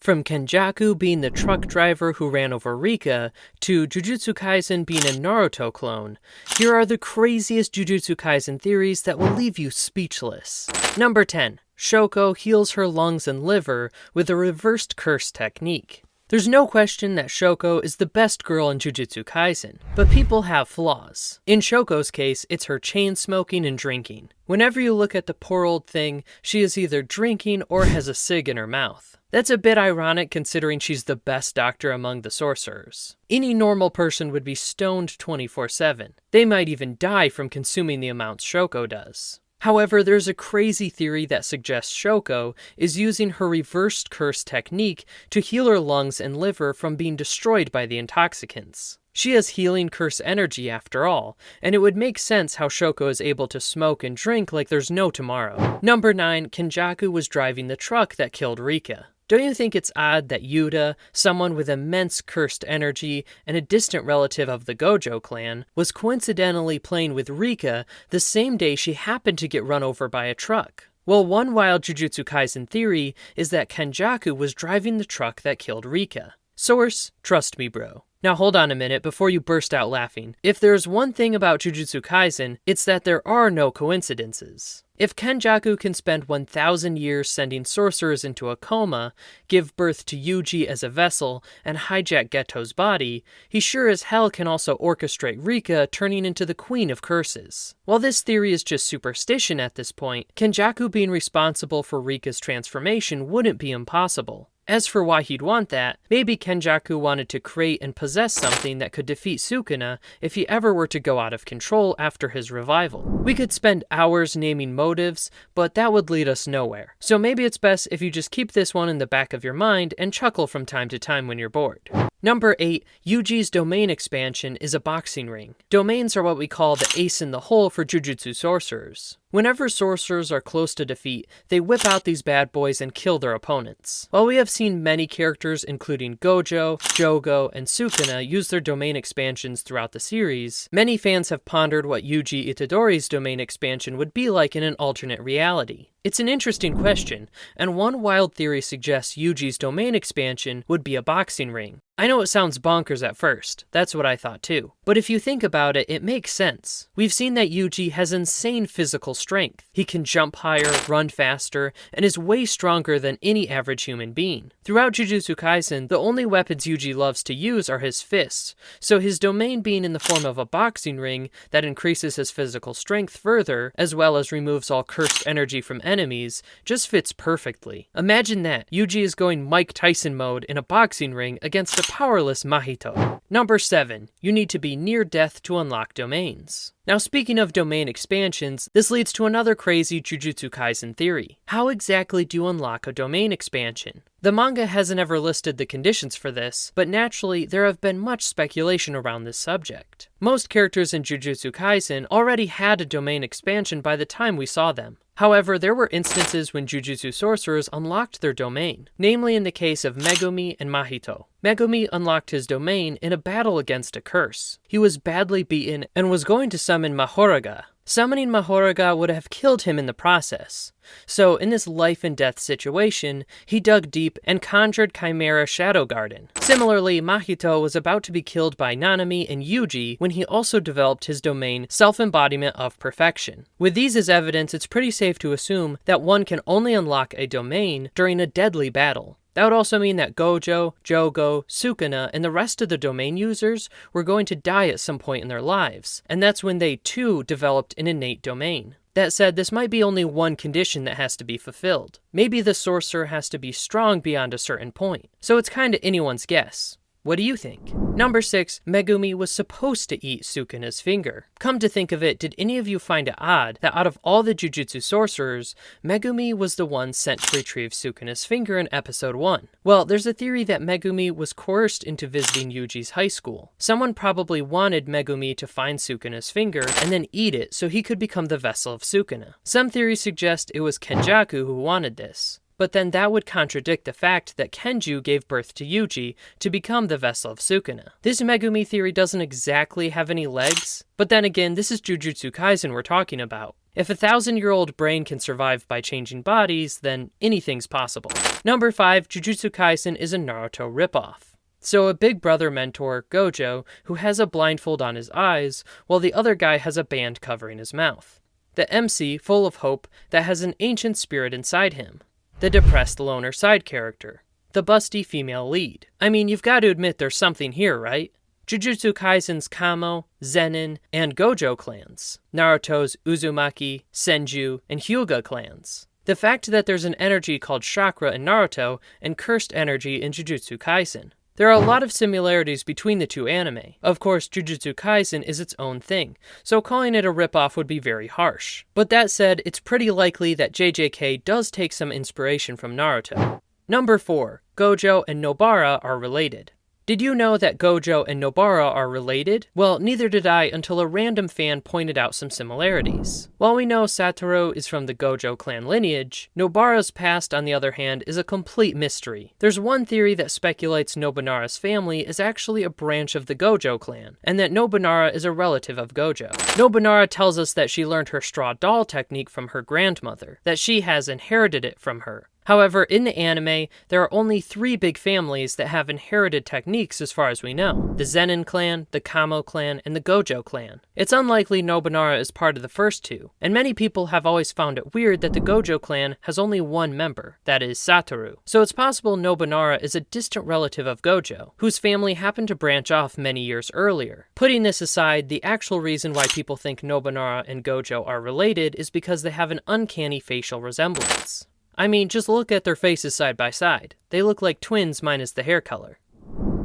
From Kenjaku being the truck driver who ran over Rika, to Jujutsu Kaisen being a Naruto clone, here are the craziest Jujutsu Kaisen theories that will leave you speechless. Number 10. Shoko heals her lungs and liver with a reversed curse technique. There's no question that Shoko is the best girl in Jujutsu Kaisen, but people have flaws. In Shoko's case, it's her chain smoking and drinking. Whenever you look at the poor old thing, she is either drinking or has a cig in her mouth. That's a bit ironic considering she's the best doctor among the sorcerers. Any normal person would be stoned 24/7. They might even die from consuming the amounts Shoko does. However, there's a crazy theory that suggests Shoko is using her reversed curse technique to heal her lungs and liver from being destroyed by the intoxicants. She has healing curse energy after all, and it would make sense how Shoko is able to smoke and drink like there's no tomorrow. Number 9. Kinjaku was driving the truck that killed Rika. Don't you think it's odd that Yuta, someone with immense cursed energy and a distant relative of the Gojo clan, was coincidentally playing with Rika the same day she happened to get run over by a truck? Well, one wild Jujutsu Kaisen theory is that Kenjaku was driving the truck that killed Rika. Source, trust me bro. Now hold on a minute before you burst out laughing. If there's one thing about Jujutsu Kaisen, it's that there are no coincidences. If Kenjaku can spend 1,000 years sending sorcerers into a coma, give birth to Yuji as a vessel, and hijack Geto's body, he sure as hell can also orchestrate Rika turning into the queen of curses. While this theory is just superstition at this point, Kenjaku being responsible for Rika's transformation wouldn't be impossible. As for why he'd want that, maybe Kenjaku wanted to create and possess something that could defeat Sukuna if he ever were to go out of control after his revival. We could spend hours naming motives, but that would lead us nowhere. So maybe it's best if you just keep this one in the back of your mind and chuckle from time to time when you're bored. Number 8. Yuji's domain expansion is a boxing ring. Domains are what we call the ace in the hole for Jujutsu sorcerers. Whenever sorcerers are close to defeat, they whip out these bad boys and kill their opponents. While we have seen many characters including Gojo, Jogo, and Sukuna use their domain expansions throughout the series, many fans have pondered what Yuji Itadori's domain expansion would be like in an alternate reality. It's an interesting question, and one wild theory suggests Yuji's domain expansion would be a boxing ring. I know it sounds bonkers at first, that's what I thought too. But if you think about it, it makes sense. We've seen that Yuji has insane physical strength. He can jump higher, run faster, and is way stronger than any average human being. Throughout Jujutsu Kaisen, the only weapons Yuji loves to use are his fists, so his domain being in the form of a boxing ring that increases his physical strength further, as well as removes all cursed energy from enemies, just fits perfectly. Imagine that, Yuji is going Mike Tyson mode in a boxing ring against a powerless Mahito. Number 7. You need to be near death to unlock domains. Now speaking of domain expansions, this leads to another crazy Jujutsu Kaisen theory. How exactly do you unlock a domain expansion? The manga hasn't ever listed the conditions for this, but naturally there have been much speculation around this subject. Most characters in Jujutsu Kaisen already had a domain expansion by the time we saw them. However, there were instances when Jujutsu sorcerers unlocked their domain, namely in the case of Megumi and Mahito. Megumi unlocked his domain in a battle against a curse. He was badly beaten and was going to summon Mahoraga. Summoning Mahoraga would have killed him in the process. So in this life and death situation, he dug deep and conjured Chimera Shadow Garden. Similarly, Mahito was about to be killed by Nanami and Yuji when he also developed his domain Self-Embodiment of Perfection. With these as evidence, it's pretty safe to assume that one can only unlock a domain during a deadly battle. That would also mean that Gojo, Jogo, Sukuna, and the rest of the domain users were going to die at some point in their lives, and that's when they too developed an innate domain. That said, this might be only one condition that has to be fulfilled. Maybe the sorcerer has to be strong beyond a certain point, so it's kinda anyone's guess. What do you think? Number 6, Megumi was supposed to eat Sukuna's finger. Come to think of it, did any of you find it odd that out of all the Jujutsu sorcerers, Megumi was the one sent to retrieve Sukuna's finger in episode 1? Well, there's a theory that Megumi was coerced into visiting Yuji's high school. Someone probably wanted Megumi to find Sukuna's finger and then eat it so he could become the vessel of Sukuna. Some theories suggest it was Kenjaku who wanted this. But then that would contradict the fact that Kenju gave birth to Yuji to become the vessel of Sukuna. This Megumi theory doesn't exactly have any legs, but then again, this is Jujutsu Kaisen we're talking about. If a 1,000-year-old brain can survive by changing bodies, then anything's possible. Number 5, Jujutsu Kaisen is a Naruto ripoff. So a big brother mentor, Gojo, who has a blindfold on his eyes, while the other guy has a band covering his mouth. The MC, full of hope, that has an ancient spirit inside him. The depressed loner side character. The busty female lead. I mean, you've got to admit there's something here, right? Jujutsu Kaisen's Kamo, Zenin, and Gojo clans, Naruto's Uzumaki, Senju, and Hyuga clans. The fact that there's an energy called chakra in Naruto and cursed energy in Jujutsu Kaisen. There are a lot of similarities between the two anime. Of course, Jujutsu Kaisen is its own thing, so calling it a ripoff would be very harsh. But that said, it's pretty likely that JJK does take some inspiration from Naruto. Number 4, Gojo and Nobara are related. Did you know that Gojo and Nobara are related? Well, neither did I until a random fan pointed out some similarities. While we know Satoru is from the Gojo clan lineage, Nobara's past, on the other hand, is a complete mystery. There's one theory that speculates Nobunara's family is actually a branch of the Gojo clan, and that Nobunara is a relative of Gojo. Nobunara tells us that she learned her straw doll technique from her grandmother, that she has inherited it from her. However, in the anime, there are only 3 big families that have inherited techniques as far as we know. The Zenin clan, the Kamo clan, and the Gojo clan. It's unlikely Nobunara is part of the first 2, and many people have always found it weird that the Gojo clan has only one member, that is Satoru. So it's possible Nobunara is a distant relative of Gojo, whose family happened to branch off many years earlier. Putting this aside, the actual reason why people think Nobunara and Gojo are related is because they have an uncanny facial resemblance. I mean, just look at their faces side by side. They look like twins minus the hair color.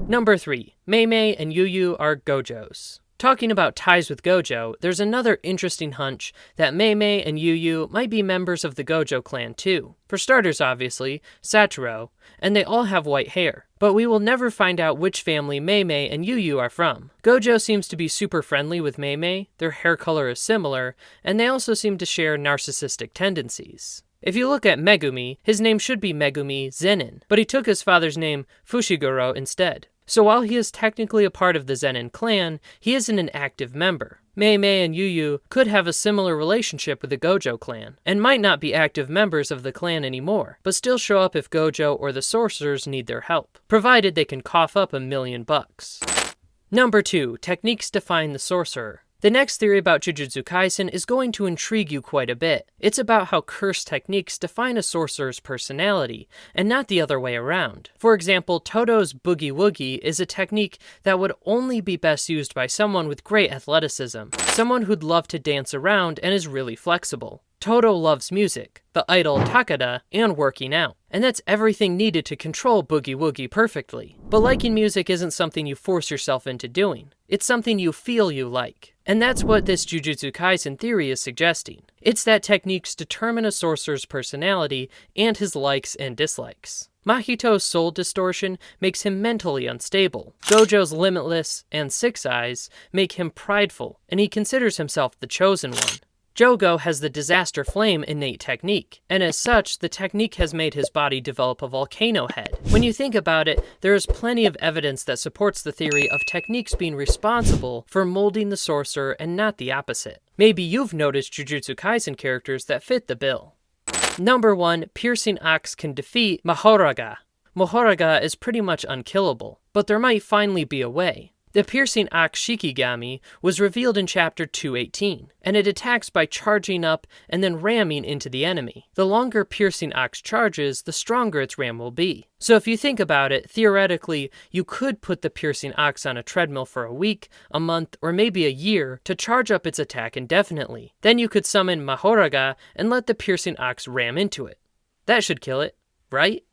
Number 3, Mayay and YuYu are Gojos. Talking about ties with Gojo, there's another interesting hunch that Mayay and YuYu might be members of the Gojo clan too. For starters, obviously, Satoru, and they all have white hair. But we will never find out which family Mayay and YuYu are from. Gojo seems to be super friendly with Mayay, their hair color is similar, and they also seem to share narcissistic tendencies. If you look at Megumi, his name should be Megumi Zenin, but he took his father's name Fushiguro instead. So while he is technically a part of the Zenin clan, he isn't an active member. Mayay and YuYu could have a similar relationship with the Gojo clan, and might not be active members of the clan anymore, but still show up if Gojo or the Sorcerers need their help, provided they can cough up $1 million. Number 2, techniques define the Sorcerer. The next theory about Jujutsu Kaisen is going to intrigue you quite a bit. It's about how cursed techniques define a sorcerer's personality, and not the other way around. For example, Todo's Boogie Woogie is a technique that would only be best used by someone with great athleticism, someone who'd love to dance around and is really flexible. Todo loves music, the idol Takada, and working out. And that's everything needed to control Boogie Woogie perfectly. But liking music isn't something you force yourself into doing. It's something you feel you like. And that's what this Jujutsu Kaisen theory is suggesting. It's that techniques determine a sorcerer's personality and his likes and dislikes. Mahito's soul distortion makes him mentally unstable. Gojo's limitless and 6 eyes make him prideful, and he considers himself the chosen one. Jogo has the disaster flame innate technique, and as such, the technique has made his body develop a volcano head. When you think about it, there is plenty of evidence that supports the theory of techniques being responsible for molding the sorcerer and not the opposite. Maybe you've noticed Jujutsu Kaisen characters that fit the bill. Number 1, Piercing Ox can defeat Mahoraga. Mahoraga is pretty much unkillable, but there might finally be a way. The Piercing Ox Shikigami was revealed in chapter 218, and it attacks by charging up and then ramming into the enemy. The longer Piercing Ox charges, the stronger its ram will be. So if you think about it, theoretically, you could put the Piercing Ox on a treadmill for a week, a month, or maybe a year to charge up its attack indefinitely. Then you could summon Mahoraga and let the Piercing Ox ram into it. That should kill it, right?